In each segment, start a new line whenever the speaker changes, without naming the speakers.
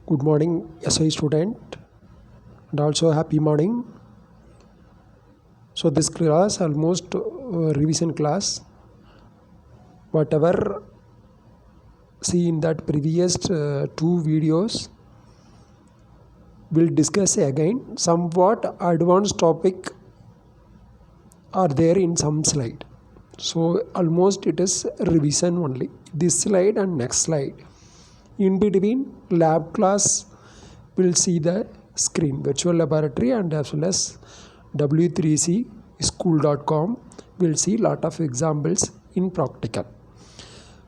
Good morning, SI student, and also happy morning. So this class almost revision class. Whatever see in that previous two videos, we'll discuss again. Somewhat advanced topic are there in some slide. So almost it is revision only. This slide and next slide. In between lab class, we'll see the screen, virtual laboratory, and as well as W3C school.com. We'll see lot of examples in practical.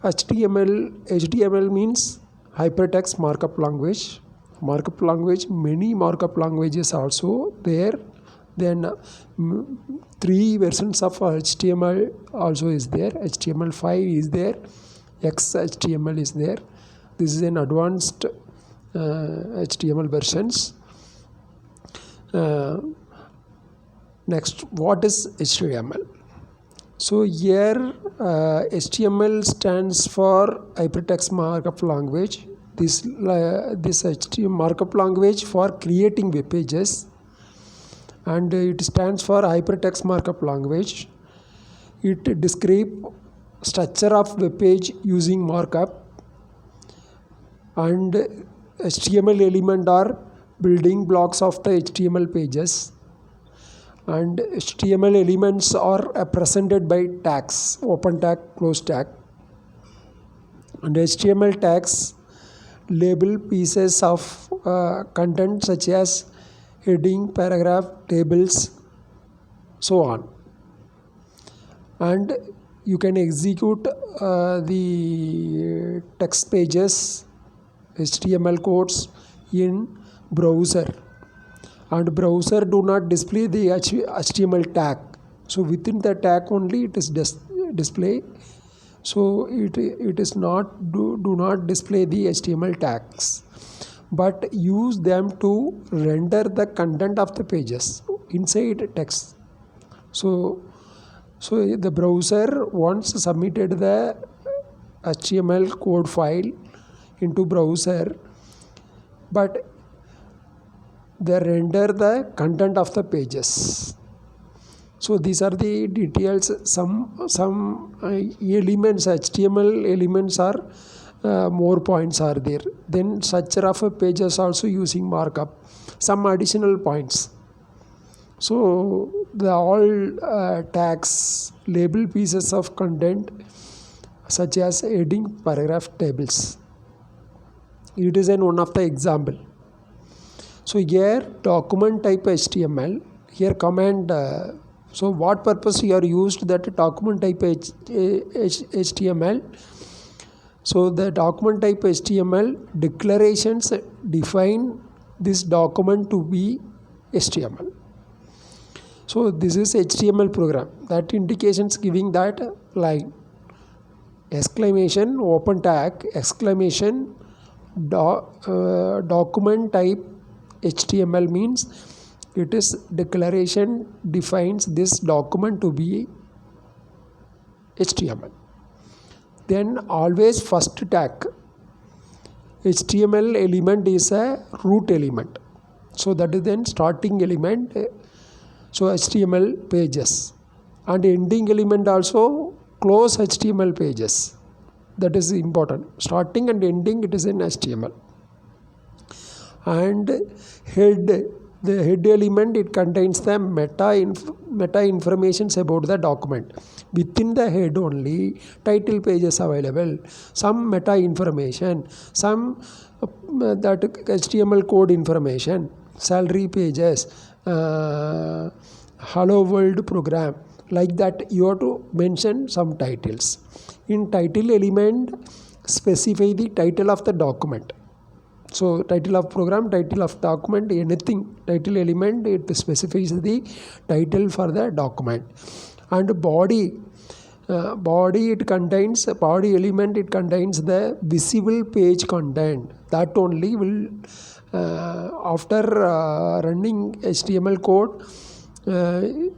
HTML means hypertext markup language. Markup language, many markup languages also there. Then 3 versions of HTML also is there. HTML5 is there. XHTML is there. This is an advanced HTML versions. Next, what is HTML? So here HTML stands for hypertext markup language. This HTML markup language for creating web pages, and it stands for hypertext markup language. It describes structure of web page using markup, and HTML element are building blocks of the HTML pages, and HTML elements are represented by tags, open tag, close tag, and HTML tags label pieces of content such as heading, paragraph, tables, so on. And you can execute the text pages, HTML codes in browser, and browser do not display the HTML tag. So within the tag only it is display. So it is not do not display the HTML tags, but use them to render the content of the pages inside text. So the browser once submitted the HTML code file into browser, but they render the content of the pages. So these are the details. Some elements, HTML elements are more points are there. Then structure of a pages also using markup, some additional points. So the all tags label pieces of content such as heading, paragraph, tables. It is one of the example. So here document type HTML, here command. So what purpose you are used that document type HTML? So the document type HTML declarations define this document to be HTML. So this is HTML program that indications giving that line, exclamation, open tag, exclamation, document type HTML means it is declaration defines this document to be HTML. Then always first tag, HTML element is a root element. So that is then starting element. So HTML pages, and ending element also close HTML pages. That is important. Starting and ending it is in HTML. And the head element, it contains the meta informations about the document. Within the head only title pages available, some meta information, some that HTML code information, salary pages, hello world program, like that you have to mention some titles. In title element specify the title of the document. So title of program, title of document, anything, title element, it specifies the title for the document. And body it contains, body element, it contains the visible page content. That only will after running HTML code,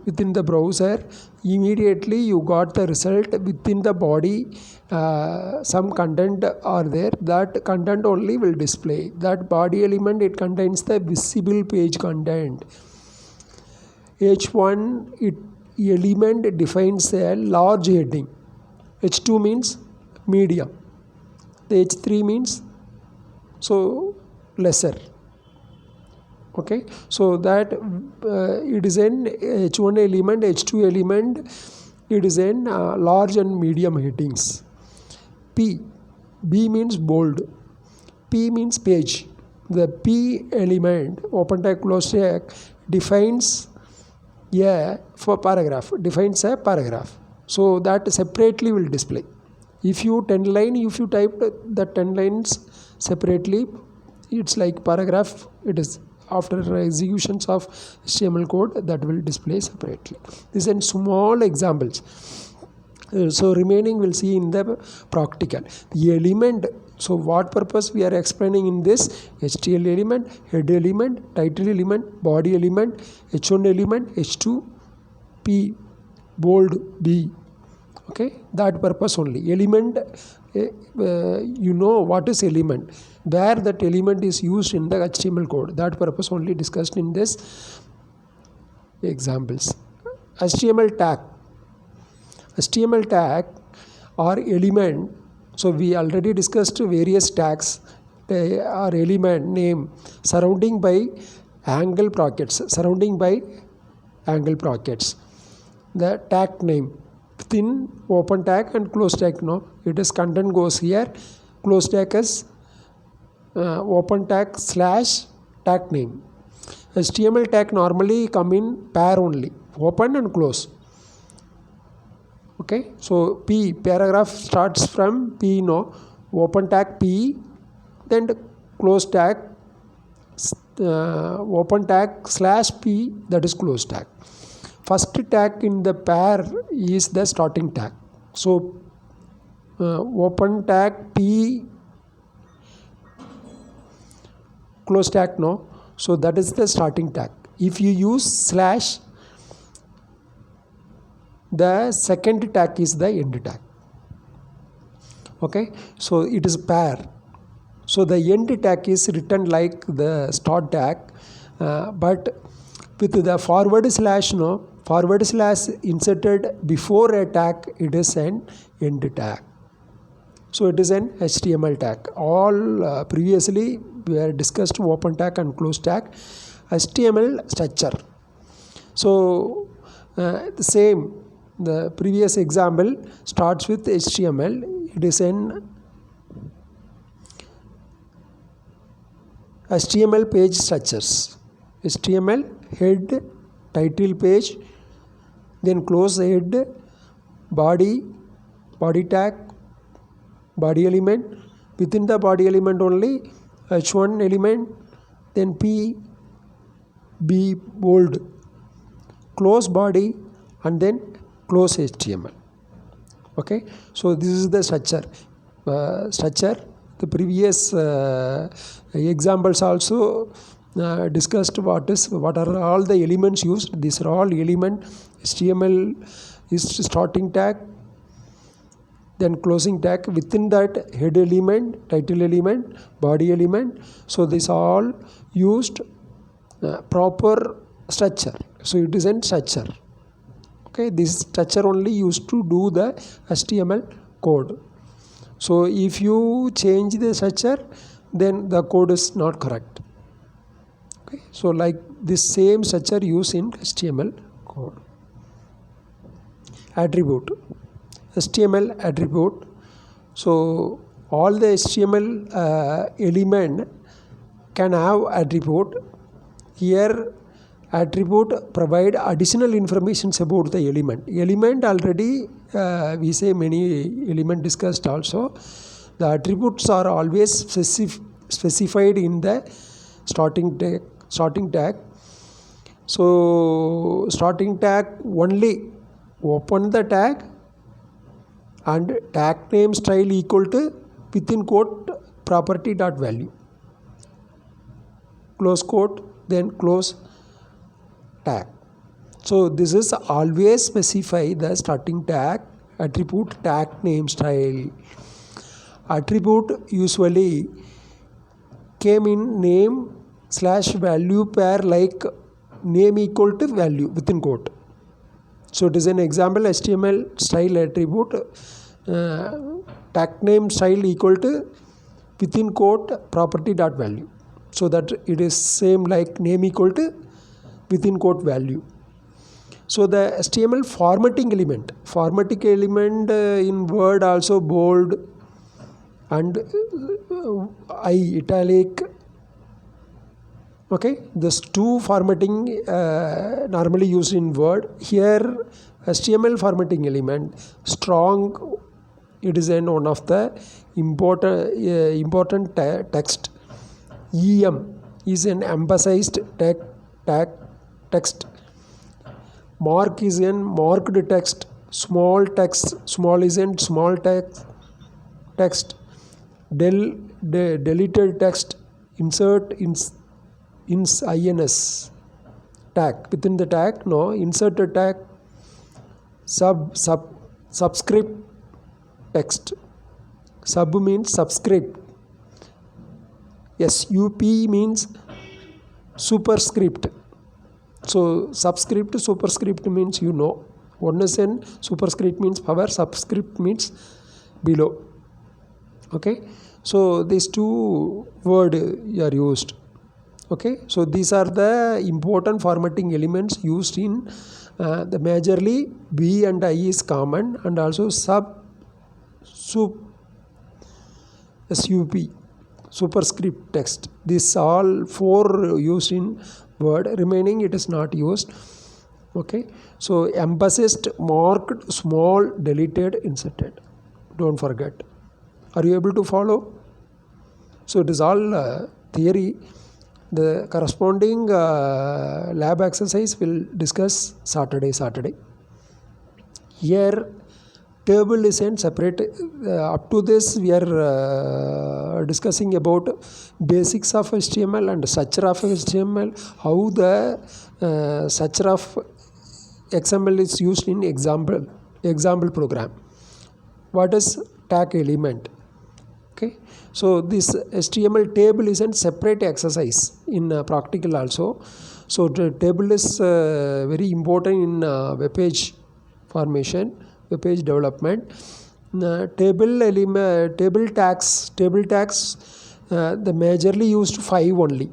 within the browser, immediately you got the result within the body. Some content are there, that content only will display. That body element, it contains the visible page content. H1 element defines a large heading. H2 means medium. The H3 means lesser. Okay, so that it is an H1 element, H2 element, it is in large and medium headings. B means bold. P means page. The P element, open tag, close tag, defines a defines a paragraph. So that separately will display. If you type the 10 lines separately, it's like paragraph. It is after executions of HTML code that will display separately. These are small examples. So remaining we'll see in the practical. The element, so what purpose we are explaining in this: HTML element, head element, title element, body element, H1 element, H2, P, bold, B. Okay, that purpose only. Element, you know what is element, where that element is used in the HTML code. That purpose only discussed in this examples. HTML tag or element. So we already discussed various tags or element name surrounding by angle brackets. The tag name within open tag and close tag. No, it is content goes here. Close tag is open tag / tag name. HTML tag normally come in pair only, open and close. Okay, so P, paragraph starts from P, no, open tag P, then close tag, open tag / P, that is close tag. First tag in the pair is the starting tag. So open tag P, close tag, no, so that is the starting tag. If you use /, the second tag is the end tag. Okay, so it is pair. So the end tag is written like the start tag, but with the forward / no, forward / inserted before a tag, it is an end tag. So it is an HTML tag. All previously we have discussed open tag and close tag. HTML structure. So the same. The previous example starts with HTML. It is an HTML page structures. HTML head, title page, then close head, body tag, body element. Within the body element only H1 element, then P, B, bold, close body, and then close HTML. Okay, so this is the structure. The previous examples also discussed what are all the elements used. These are all element. HTML is starting tag, then closing tag. Within that head element, title element, body element. So these all used proper structure. So it is in structure. Okay, this structure only used to do the HTML code. So if you change the structure, then the code is not correct. Okay, so like this same structure used in HTML code. Attribute, HTML attribute. So all the HTML element can have attribute. Here attribute provide additional information about the element. Element already we say many element discussed also. The attributes are always specified in the starting tag. So starting tag only open the tag and tag name style equal to within quote property dot value, close quote, then close tag. So this is always specify the starting tag, attribute, tag name style. Attribute usually came in name / value pair, like name equal to value within quote. So it is an example HTML style attribute, tag name style equal to within quote property dot value. So that it is same like name equal to within quote value. So the HTML formatting element in Word also bold and italic. Okay, this two formatting normally used in Word. Here HTML formatting element strong. It is one of the important text. EM is an emphasized text. Mark is an marked text. Small is an small text. Deleted text. Insert ins tag within the tag. No, insert a tag. Subscript text. Sub means subscript. SUP means superscript. So subscript, superscript means one is in superscript means power, subscript means below. Okay, so these two words are used. Okay, so these are the important formatting elements used in the majorly B and I is common, and also SUP, superscript text. These all four used in Word, remaining it is not used. Okay, so emphasized, marked, small, deleted, inserted. Don't forget. Are you able to follow? So it is all theory. The corresponding lab exercise will discuss Saturday. Here table is in separate. Up to this we are discussing about basics of HTML and structure of HTML, how the structure of XML is used in example program. What is tag element? Okay, so this HTML table is a separate exercise in practical also. So the table is very important in web page formation, web page development. Table tags, the majorly used 5 only.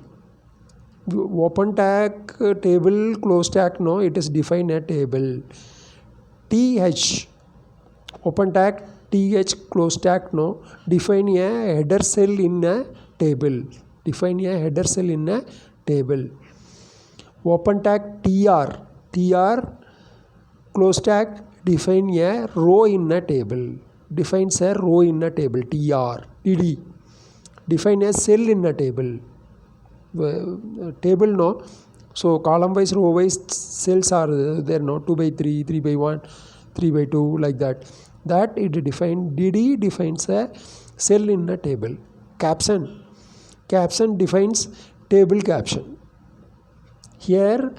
Open tag, table, close tag, no, it is defined a table. TH, open tag, TH, close tag, no, define a header cell in a table. Open tag, TR, close tag, define a row in a table. Defines a row in a table. TR. TD, define a cell in a table. Table, no. So column wise, row wise cells are there, no. 2 by 3, 3 by 1, 3 by 2, like that. That it defines. DD defines a cell in a table. Caption defines table caption. Here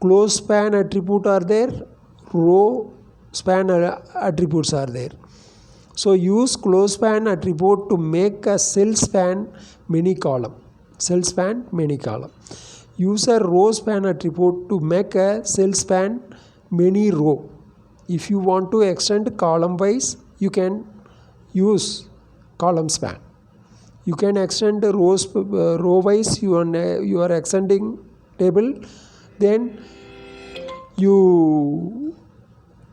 close span attribute are there, row span attributes are there. So use close span attribute to make a cell span many column. Use a row span attribute to make a cell span many row. If you want to extend column wise, you can use column span. You can extend row wise. You are extending table, then you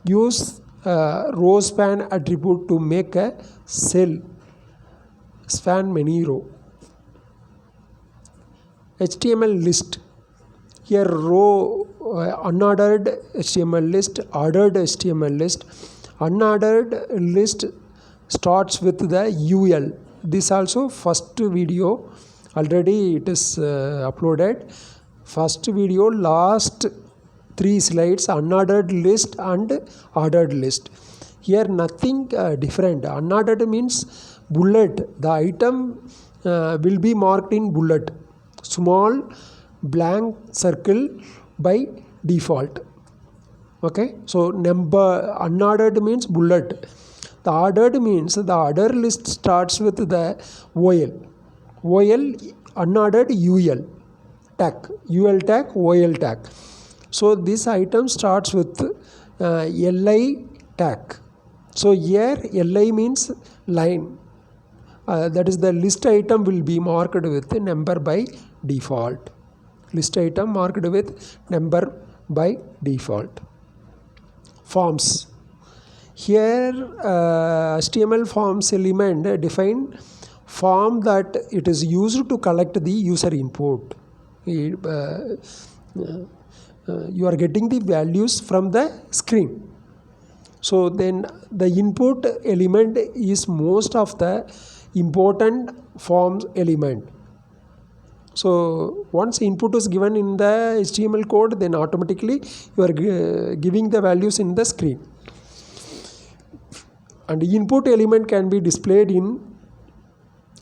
use row span attribute to make a cell span many row. HTML list. Here row unordered HTML list, ordered HTML list. Unordered list starts with the UL. This also first video, already it is uploaded. First video, last 3 slides, unordered list and ordered list. Here nothing different. Unordered means bullet. The item will be marked in bullet. Small blank circle by default. Okay, so number unordered means bullet. The ordered means the order list starts with the OL. OL unordered UL tag, UL tag, OL tag. So this item starts with LI tag. So here LI means line. That is the list item will be marked with number by default. List item marked with number by default. Forms. Here HTML forms element define form that it is used to collect the user input. You are getting the values from the screen. So then the input element is most of the important forms element. So once input is given in the HTML code, then automatically you are giving the values in the screen. And input element can be displayed in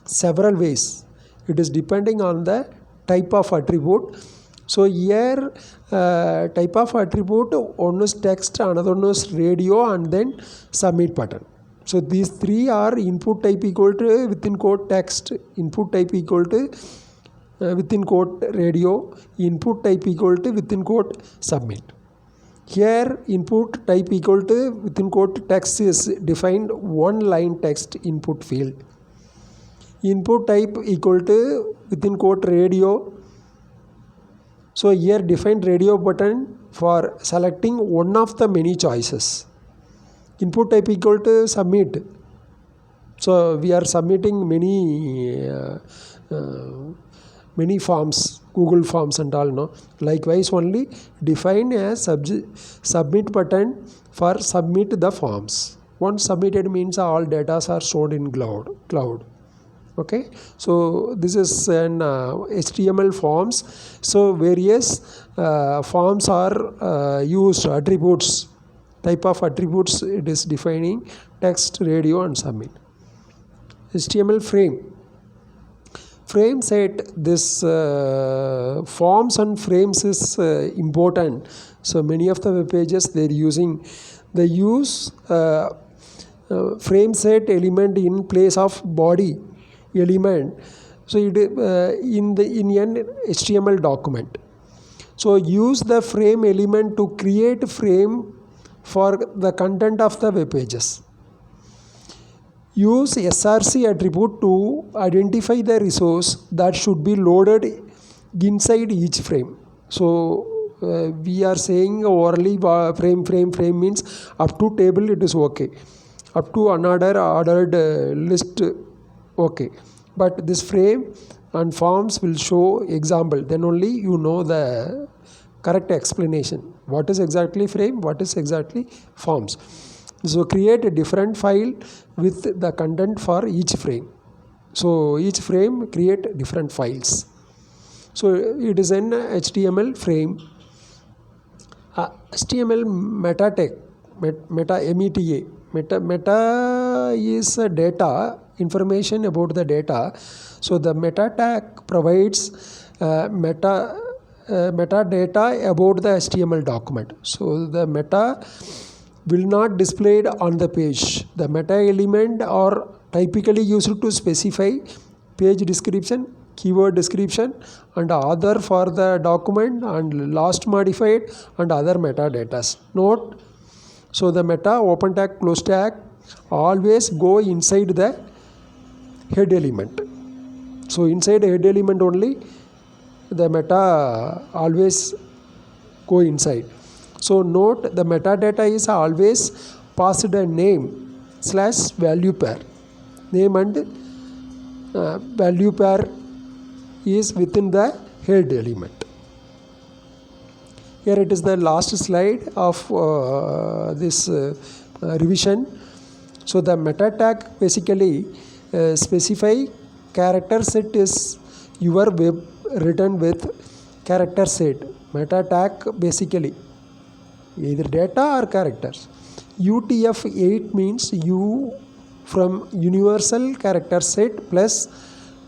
several ways. It is depending on the type of attribute. So here type of attribute, one is text, another one is radio, and then submit button. So these three are input type equal to within quote text, input type equal to within quote radio, input type equal to within quote submit. Here input type equal to within quote text is defined one line text input field. Input type equal to within quote radio. So here defined radio button for selecting one of the many choices. Input type equal to submit. So we are submitting many forms, Google Forms and all, no. Likewise only define a submit button for submit the forms. Once submitted means all data are stored in cloud. Okay, so this is an HTML forms. So various forms are used, attributes, type of attributes it is defining text, radio, and submit. HTML frame set. This forms and frames is important. So many of the web pages they use frame set element in place of body element. So it in an HTML document. So use the frame element to create frame for the content of the web pages. Use src attribute to identify the resource that should be loaded inside each frame. So we are saying orally frame means up to table it is okay, up to ordered list okay, but this frame and forms will show example, then only you know the correct explanation. What is exactly frame, what is exactly forms. So create a different file with the content for each frame. So each frame create different files. So it is an HTML frame. HTML meta tag, meta is data, information about the data. So the meta tag provides metadata about the HTML document. So the meta will not displayed on the page. The meta element are typically used to specify page description, keyword description, and other for the document, and last modified and other metadatas. Note, so the meta, open tag, close tag always go inside the head element. So inside the head element only the meta always go inside. So note, the metadata is always passed a name / value pair. Name and value pair is within the head element. Here it is the last slide of this revision. So the meta tag basically specify character set is your web written with character set. Meta tag basically either data or characters. UTF-8 means U from universal character set plus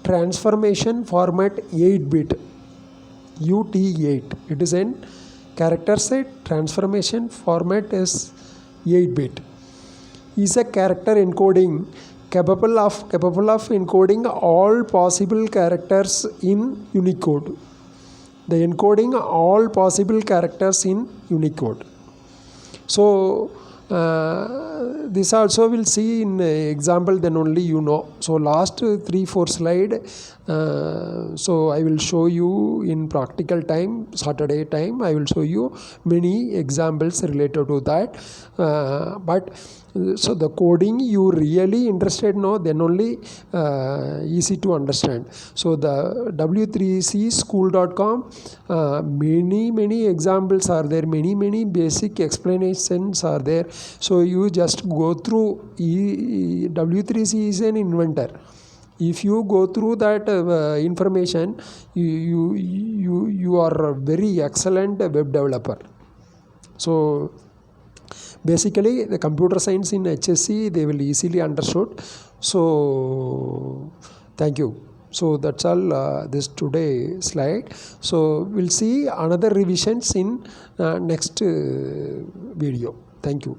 transformation format 8-bit. UT8. It is an character set transformation format is 8-bit. Is a character encoding capable of encoding all possible characters in Unicode. The encoding all possible characters in Unicode. So this also will see in example, then only you know. So last 3-4 slide, so I will show you in practical time, Saturday time, I will show you many examples related to that. But so the coding you really interested know, then only easy to understand. So the w3cschool.com, many examples are there, many basic explanations are there. So you just go through. W3C is an inventor. If you go through that information, you are a very excellent web developer. So basically the computer science in HSC they will easily understood. So thank you. So that's all this today slide. So we'll see another revisions in next video. Thank you.